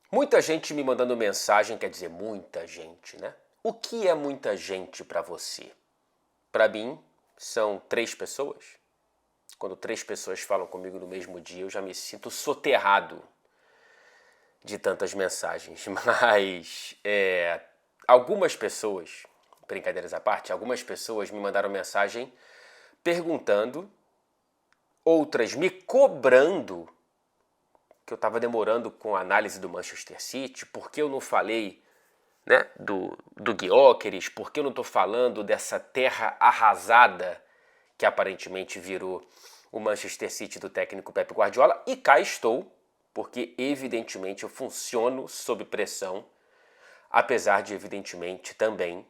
Muita gente me mandando mensagem, quer dizer, muita gente, né? O que é muita gente para você? Para mim, são 3 pessoas. Quando 3 pessoas falam comigo no mesmo dia, eu já me sinto soterrado de tantas mensagens. Mas algumas pessoas, brincadeiras à parte, algumas pessoas me mandaram mensagem perguntando, outras me cobrando que eu estava demorando com a análise do Manchester City, porque eu não falei, né, do Gyökeres, porque eu não estou falando dessa terra arrasada que aparentemente virou o Manchester City do técnico Pep Guardiola. E cá estou, porque evidentemente eu funciono sob pressão, apesar de evidentemente também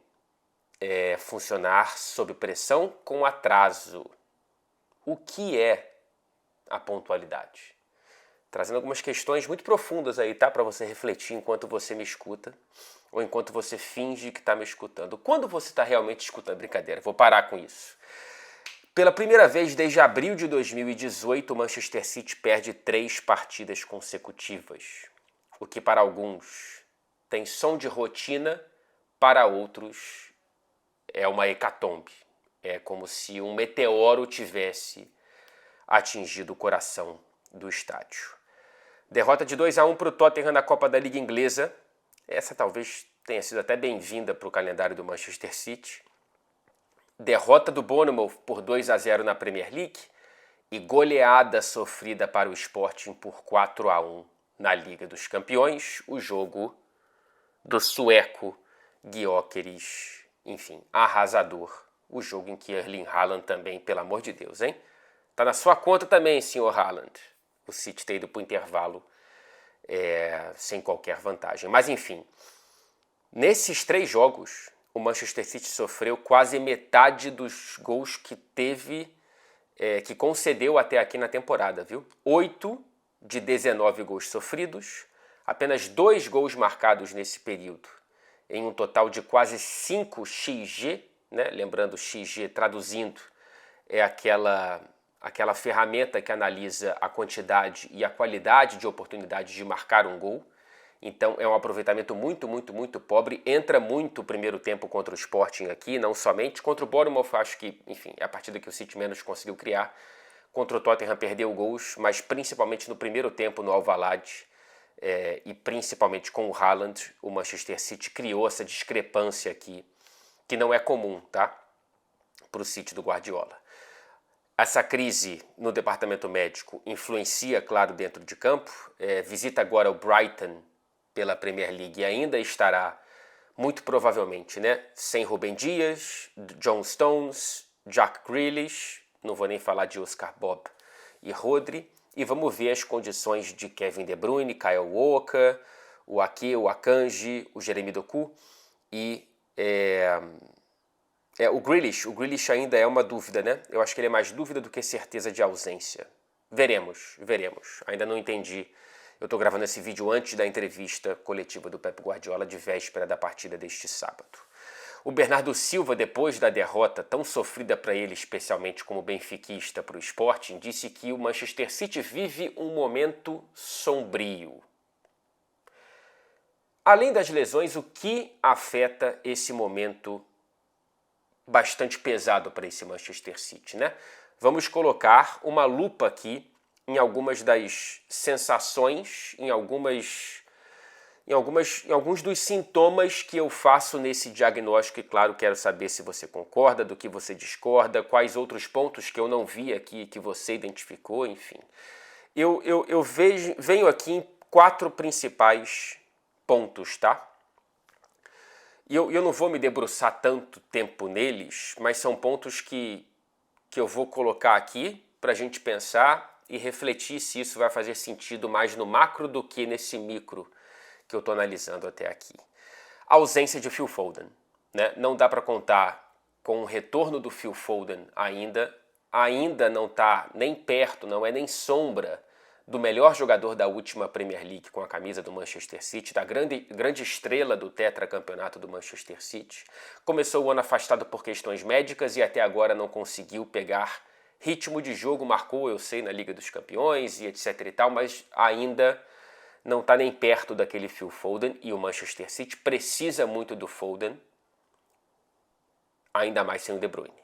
funcionar sob pressão com atraso. O que é a pontualidade? Trazendo algumas questões muito profundas aí, tá? Para você refletir enquanto você me escuta ou enquanto você finge que está me escutando. Quando você está realmente escutando? Brincadeira, vou parar com isso. Pela primeira vez desde abril de 2018, o Manchester City perde 3 partidas consecutivas, o que para alguns tem som de rotina, para outros é uma hecatombe. É como se um meteoro tivesse atingido o coração do estádio. Derrota de 2-1 para o Tottenham na Copa da Liga Inglesa. Essa talvez tenha sido até bem-vinda para o calendário do Manchester City. Derrota do Bournemouth por 2-0 na Premier League. E goleada sofrida para o Sporting por 4-1 na Liga dos Campeões. O jogo do sueco Gyökeres, enfim, arrasador. O jogo em que Erling Haaland também, pelo amor de Deus, hein? Tá na sua conta também, senhor Haaland. O City ter ido para o intervalo sem qualquer vantagem. Mas enfim, nesses 3 jogos, o Manchester City sofreu quase metade dos gols que teve, que concedeu até aqui na temporada, viu? 8 de 19 gols sofridos, apenas 2 gols marcados nesse período, em um total de quase 5 XG, né? Lembrando, XG traduzindo é aquela ferramenta que analisa a quantidade e a qualidade de oportunidades de marcar um gol. Então é um aproveitamento muito pobre. Entra muito o primeiro tempo contra o Sporting aqui, não somente. Contra o Bournemouth, acho que, enfim, é a partida que o City menos conseguiu criar. Contra o Tottenham perdeu gols, mas principalmente no primeiro tempo no Alvalade, e principalmente com o Haaland, o Manchester City criou essa discrepância aqui, que não é comum, tá? Para o City do Guardiola. Essa crise no departamento médico influencia, claro, dentro de campo. Visita agora o Brighton pela Premier League e ainda estará, muito provavelmente, né, sem Rúben Dias, John Stones, Jack Grealish, não vou nem falar de Oscar Bob e Rodri. E vamos ver as condições de Kevin De Bruyne, Kyle Walker, o Ake, o Akanji, o Jeremy Doku e o Grealish ainda é uma dúvida, né? Eu acho que ele é mais dúvida do que certeza de ausência. Veremos. Ainda não entendi. Eu estou gravando esse vídeo antes da entrevista coletiva do Pep Guardiola de véspera da partida deste sábado. O Bernardo Silva, depois da derrota tão sofrida para ele, especialmente como benfiquista para o Sporting, disse que o Manchester City vive um momento sombrio. Além das lesões, o que afeta esse momento bastante pesado para esse Manchester City, né? Vamos colocar uma lupa aqui em algumas das sensações, em alguns dos sintomas que eu faço nesse diagnóstico. E claro, quero saber se você concorda, do que você discorda, quais outros pontos que eu não vi aqui que você identificou, enfim. Eu venho aqui em 4 principais pontos, tá? E eu não vou me debruçar tanto tempo neles, mas são pontos que eu vou colocar aqui para a gente pensar e refletir se isso vai fazer sentido mais no macro do que nesse micro que eu estou analisando até aqui. A ausência de Phil Foden, né? Não dá para contar com o retorno do Phil Foden ainda não está nem perto, não é nem sombra do melhor jogador da última Premier League com a camisa do Manchester City, da grande estrela do tetracampeonato do Manchester City. Começou o ano afastado por questões médicas e até agora não conseguiu pegar ritmo de jogo. Marcou, eu sei, na Liga dos Campeões e etc e tal, mas ainda não está nem perto daquele Phil Foden e o Manchester City precisa muito do Foden, ainda mais sem o De Bruyne.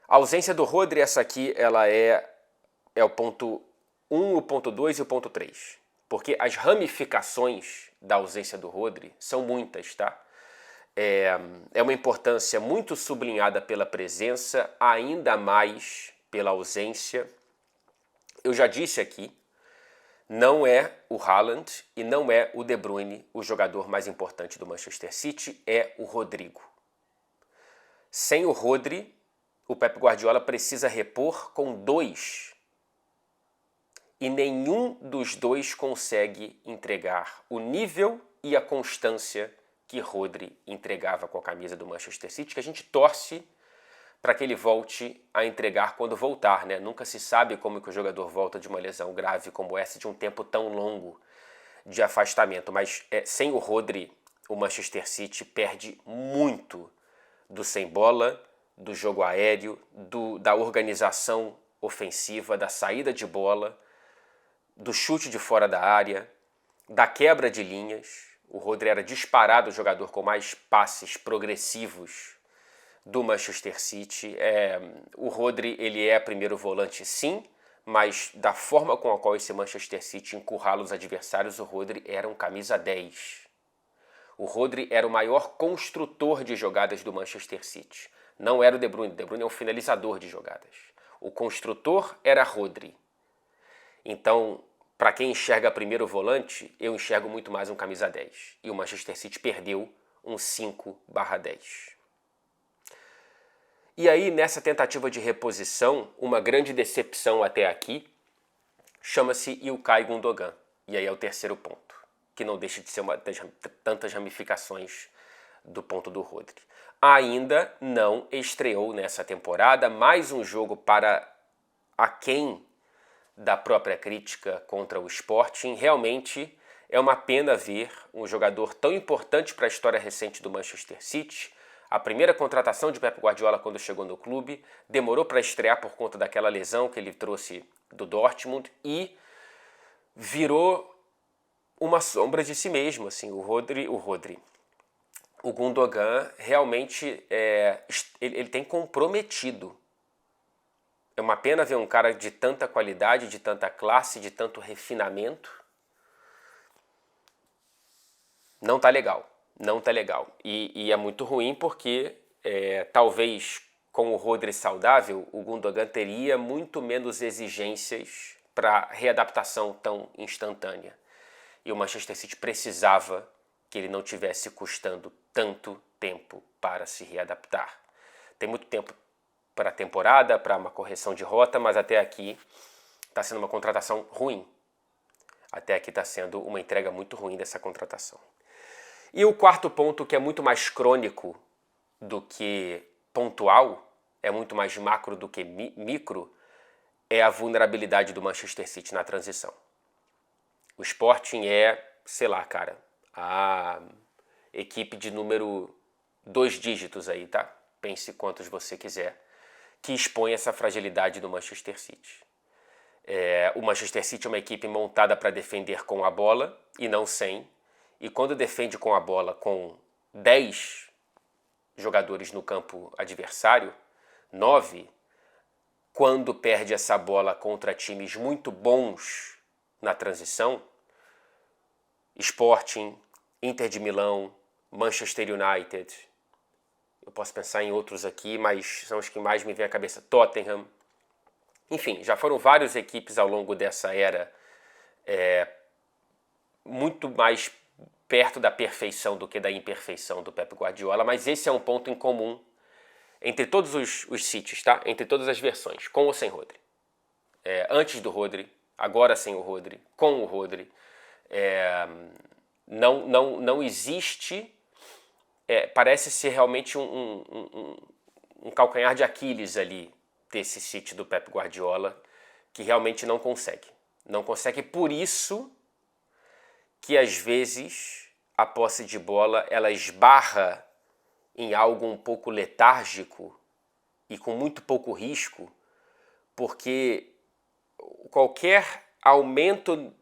A ausência do Rodri, essa aqui, ela é o ponto 1, o ponto 2 e o ponto 3. Porque as ramificações da ausência do Rodri são muitas, tá? É uma importância muito sublinhada pela presença, ainda mais pela ausência. Eu já disse aqui, não é o Haaland e não é o De Bruyne o jogador mais importante do Manchester City, é o Rodrigo. Sem o Rodri, o Pep Guardiola precisa repor com 2. E nenhum dos 2 consegue entregar o nível e a constância que Rodri entregava com a camisa do Manchester City, que a gente torce para que ele volte a entregar quando voltar, né? Nunca se sabe como que o jogador volta de uma lesão grave como essa, de um tempo tão longo de afastamento. Mas sem o Rodri, o Manchester City perde muito do sem bola, do jogo aéreo, da organização ofensiva, da saída de bola, do chute de fora da área, da quebra de linhas. O Rodri era disparado o jogador com mais passes progressivos do Manchester City. O Rodri, ele é primeiro volante sim, mas da forma com a qual esse Manchester City encurrala os adversários, o Rodri era um camisa 10. O Rodri era o maior construtor de jogadas do Manchester City. Não era o De Bruyne. De Bruyne é um finalizador de jogadas. O construtor era Rodri. Então, para quem enxerga primeiro volante, eu enxergo muito mais um camisa 10. E o Manchester City perdeu um 5/10. E aí, nessa tentativa de reposição, uma grande decepção até aqui chama-se Ilkay Gundogan. E aí é o terceiro ponto, que não deixa de ser tantas ramificações do ponto do Rodri. Ainda não estreou nessa temporada, mais um jogo para aquém da própria crítica contra o Sporting. Realmente é uma pena ver um jogador tão importante para a história recente do Manchester City. A primeira contratação de Pep Guardiola quando chegou no clube, demorou para estrear por conta daquela lesão que ele trouxe do Dortmund e virou uma sombra de si mesmo. Assim, o Gundogan realmente ele tem comprometido. É uma pena ver um cara de tanta qualidade, de tanta classe, de tanto refinamento. Não tá legal. Não tá legal. E é muito ruim porque talvez com o Rodri saudável, o Gundogan teria muito menos exigências para readaptação tão instantânea. E o Manchester City precisava que ele não tivesse custando tanto tempo para se readaptar. Tem muito tempo para a temporada, para uma correção de rota, mas até aqui está sendo uma contratação ruim. Até aqui está sendo uma entrega muito ruim dessa contratação. E o quarto ponto, que é muito mais crônico do que pontual, é muito mais macro do que micro, é a vulnerabilidade do Manchester City na transição. O Sporting sei lá, cara, a equipe de número 2 dígitos aí, tá? Pense quantos você quiser, que expõe essa fragilidade do Manchester City. O Manchester City é uma equipe montada para defender com a bola e não sem. E quando defende com a bola com 10 jogadores no campo adversário, 9, quando perde essa bola contra times muito bons na transição, Sporting, Inter de Milão, Manchester United, eu posso pensar em outros aqui, mas são os que mais me vêm à cabeça, Tottenham. Enfim, já foram várias equipes ao longo dessa era muito mais perto da perfeição do que da imperfeição do Pep Guardiola, mas esse é um ponto em comum entre todos os Cities, tá? Entre todas as versões, com ou sem Rodri. Antes do Rodri, agora sem o Rodri, com o Rodri. Não existe, parece ser realmente um calcanhar de Aquiles ali desse City do Pep Guardiola, que realmente não consegue. Não consegue, por isso que às vezes a posse de bola ela esbarra em algo um pouco letárgico e com muito pouco risco, porque qualquer aumento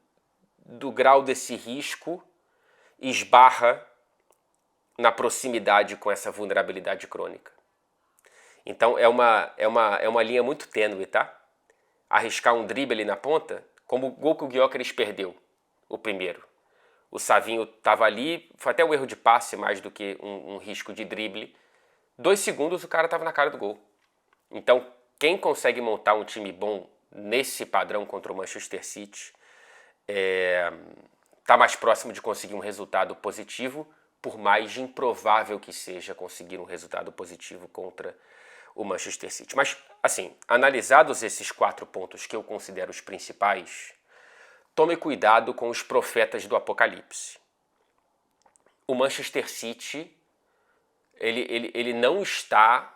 do grau desse risco esbarra na proximidade com essa vulnerabilidade crônica. Então é uma linha muito tênue, tá? Arriscar um drible ali na ponta, como o gol que o Gyökeres perdeu, o primeiro. O Savinho estava ali, foi até um erro de passe mais do que um risco de drible. 2 segundos o cara estava na cara do gol. Então, quem consegue montar um time bom nesse padrão contra o Manchester City está mais próximo de conseguir um resultado positivo, por mais improvável que seja conseguir um resultado positivo contra o Manchester City. Mas, assim, analisados esses 4 pontos que eu considero os principais, tome cuidado com os profetas do Apocalipse. O Manchester City, ele não está,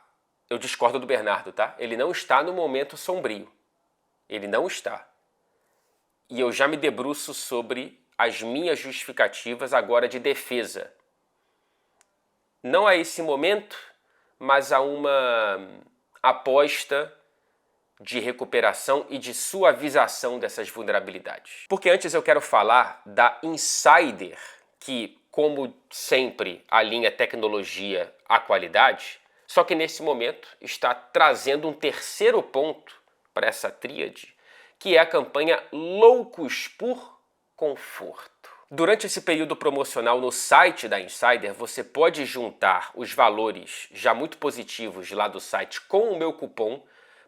eu discordo do Bernardo, tá? Ele não está no momento sombrio. Ele não está. E eu já me debruço sobre as minhas justificativas agora de defesa. Não a esse momento, mas a uma aposta de recuperação e de suavização dessas vulnerabilidades. Porque antes eu quero falar da Insider, que, como sempre, alinha tecnologia à qualidade, só que nesse momento está trazendo um terceiro ponto para essa tríade, que é a campanha Loucos por Conforto. Durante esse período promocional no site da Insider, você pode juntar os valores já muito positivos lá do site com o meu cupom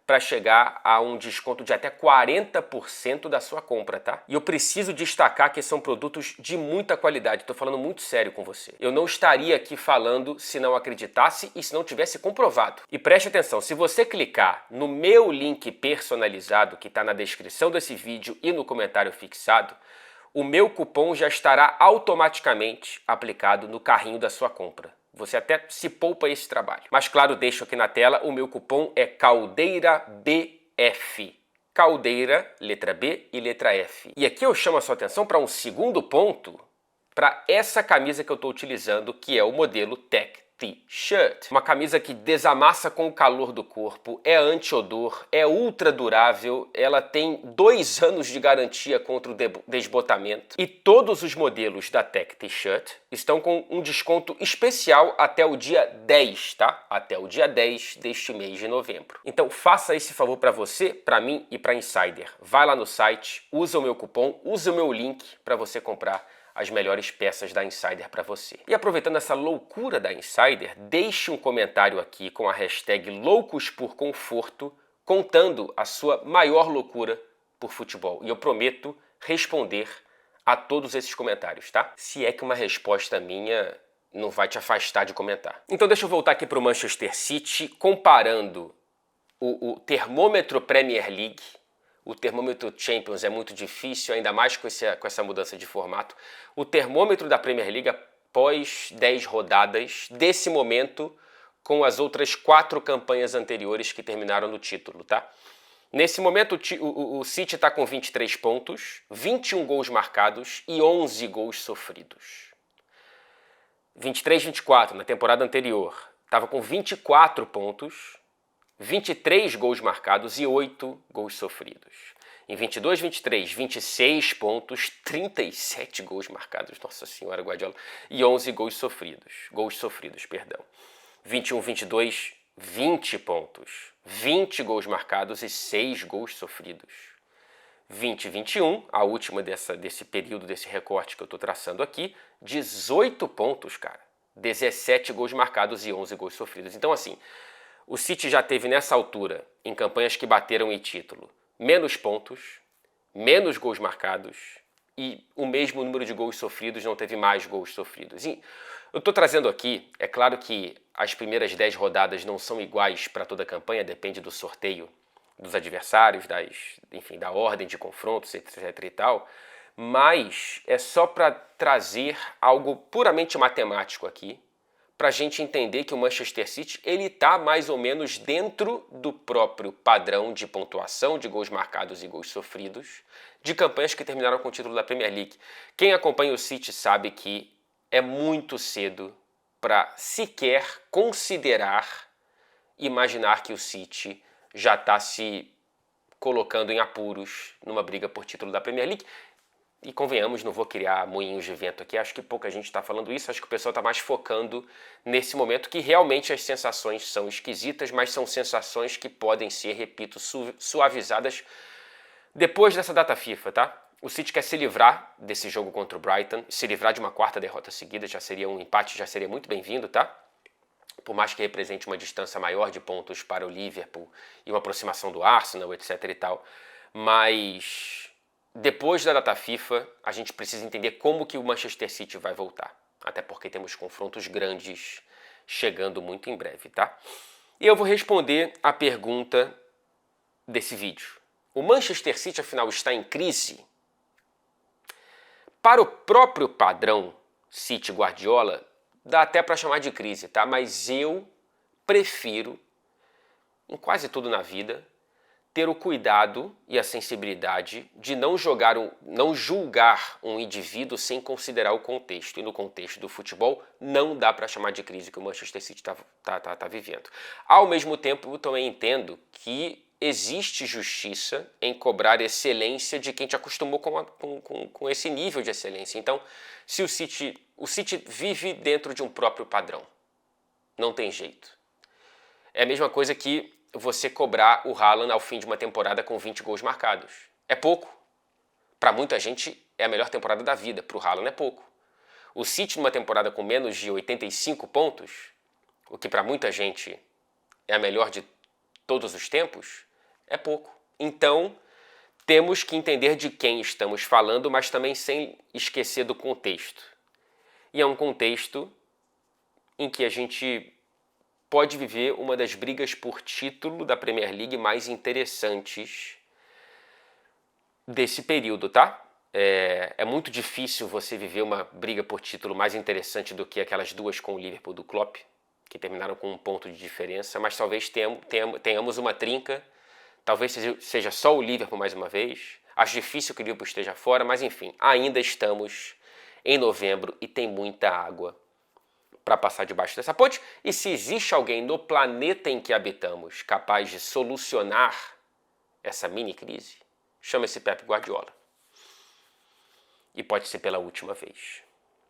para chegar a um desconto de até 40% da sua compra, tá? E eu preciso destacar que são produtos de muita qualidade, estou falando muito sério com você. Eu não estaria aqui falando se não acreditasse e se não tivesse comprovado. E preste atenção, se você clicar no meu link personalizado que está na descrição desse vídeo e no comentário fixado, o meu cupom já estará automaticamente aplicado no carrinho da sua compra. Você até se poupa esse trabalho. Mas claro, deixo aqui na tela, o meu cupom é CaldeiraBF. Caldeira, letra B e letra F. E aqui eu chamo a sua atenção para um segundo ponto, para essa camisa que eu estou utilizando, que é o modelo Tech T-Shirt. Uma camisa que desamassa com o calor do corpo, é anti-odor, é ultra durável, ela tem 2 anos de garantia contra o desbotamento e todos os modelos da Tech T-Shirt estão com um desconto especial até o dia 10, tá? Até o dia 10 deste mês de novembro. Então faça esse favor para você, para mim e para Insider. Vai lá no site, usa o meu cupom, usa o meu link para você comprar as melhores peças da Insider para você. E aproveitando essa loucura da Insider, deixe um comentário aqui com a hashtag Loucos por Conforto, contando a sua maior loucura por futebol. E eu prometo responder a todos esses comentários, tá? Se é que uma resposta minha não vai te afastar de comentar. Então deixa eu voltar aqui para o Manchester City, comparando o termômetro Premier League. O termômetro Champions é muito difícil, ainda mais com essa mudança de formato. O termômetro da Premier League após 10 rodadas, desse momento, com as outras 4 campanhas anteriores que terminaram no título, tá? Nesse momento, o City está com 23 pontos, 21 gols marcados e 11 gols sofridos. 23-24, na temporada anterior, estava com 24 pontos, 23 gols marcados e 8 gols sofridos. Em 22-23, 26 pontos, 37 gols marcados, nossa senhora, Guardiola, e 11 gols sofridos, 21-22, 20 pontos, 20 gols marcados e 6 gols sofridos. 20-21, a última desse período, desse recorte que eu estou traçando aqui, 18 pontos, cara, 17 gols marcados e 11 gols sofridos. Então, assim, o City já teve nessa altura, em campanhas que bateram em título, menos pontos, menos gols marcados e o mesmo número de gols sofridos, não teve mais gols sofridos. E eu estou trazendo aqui, é claro que as primeiras 10 rodadas não são iguais para toda a campanha, depende do sorteio dos adversários, enfim, da ordem de confrontos, etc e tal, mas é só para trazer algo puramente matemático aqui, para a gente entender que o Manchester City ele está mais ou menos dentro do próprio padrão de pontuação, de gols marcados e gols sofridos, de campanhas que terminaram com o título da Premier League. Quem acompanha o City sabe que é muito cedo para sequer considerar, imaginar que o City já está se colocando em apuros numa briga por título da Premier League. E convenhamos, não vou criar moinhos de vento aqui, acho que pouca gente está falando isso, acho que o pessoal está mais focando nesse momento que realmente as sensações são esquisitas, mas são sensações que podem ser, repito, suavizadas depois dessa data FIFA, tá? O City quer se livrar desse jogo contra o Brighton, se livrar de uma quarta derrota seguida, já seria um empate, já seria muito bem-vindo, tá? Por mais que represente uma distância maior de pontos para o Liverpool e uma aproximação do Arsenal, etc e tal, mas depois da data FIFA, a gente precisa entender como que o Manchester City vai voltar, até porque temos confrontos grandes chegando muito em breve, tá? E eu vou responder a pergunta desse vídeo. O Manchester City, afinal, está em crise? Para o próprio padrão City Guardiola, dá até para chamar de crise, tá? Mas eu prefiro, em quase tudo na vida, ter o cuidado e a sensibilidade de não julgar um indivíduo sem considerar o contexto. E no contexto do futebol, não dá para chamar de crise que o Manchester City tá vivendo. Ao mesmo tempo, eu também entendo que existe justiça em cobrar excelência de quem te acostumou com esse nível de excelência. Então, se o City vive dentro de um próprio padrão. Não tem jeito. É a mesma coisa que você cobrar o Haaland ao fim de uma temporada com 20 gols marcados. É pouco. Para muita gente é a melhor temporada da vida, para o Haaland é pouco. O City numa temporada com menos de 85 pontos, o que para muita gente é a melhor de todos os tempos, é pouco. Então, temos que entender de quem estamos falando, mas também sem esquecer do contexto. E é um contexto em que a gente pode viver uma das brigas por título da Premier League mais interessantes desse período, tá? É muito difícil você viver uma briga por título mais interessante do que aquelas duas com o Liverpool do Klopp, que terminaram com um ponto de diferença, mas talvez tenhamos uma trinca, talvez seja só o Liverpool mais uma vez. Acho difícil que o Liverpool esteja fora, mas enfim, ainda estamos em novembro e tem muita água para passar debaixo dessa ponte. E se existe alguém no planeta em que habitamos capaz de solucionar essa mini crise, chama-se Pep Guardiola. E pode ser pela última vez.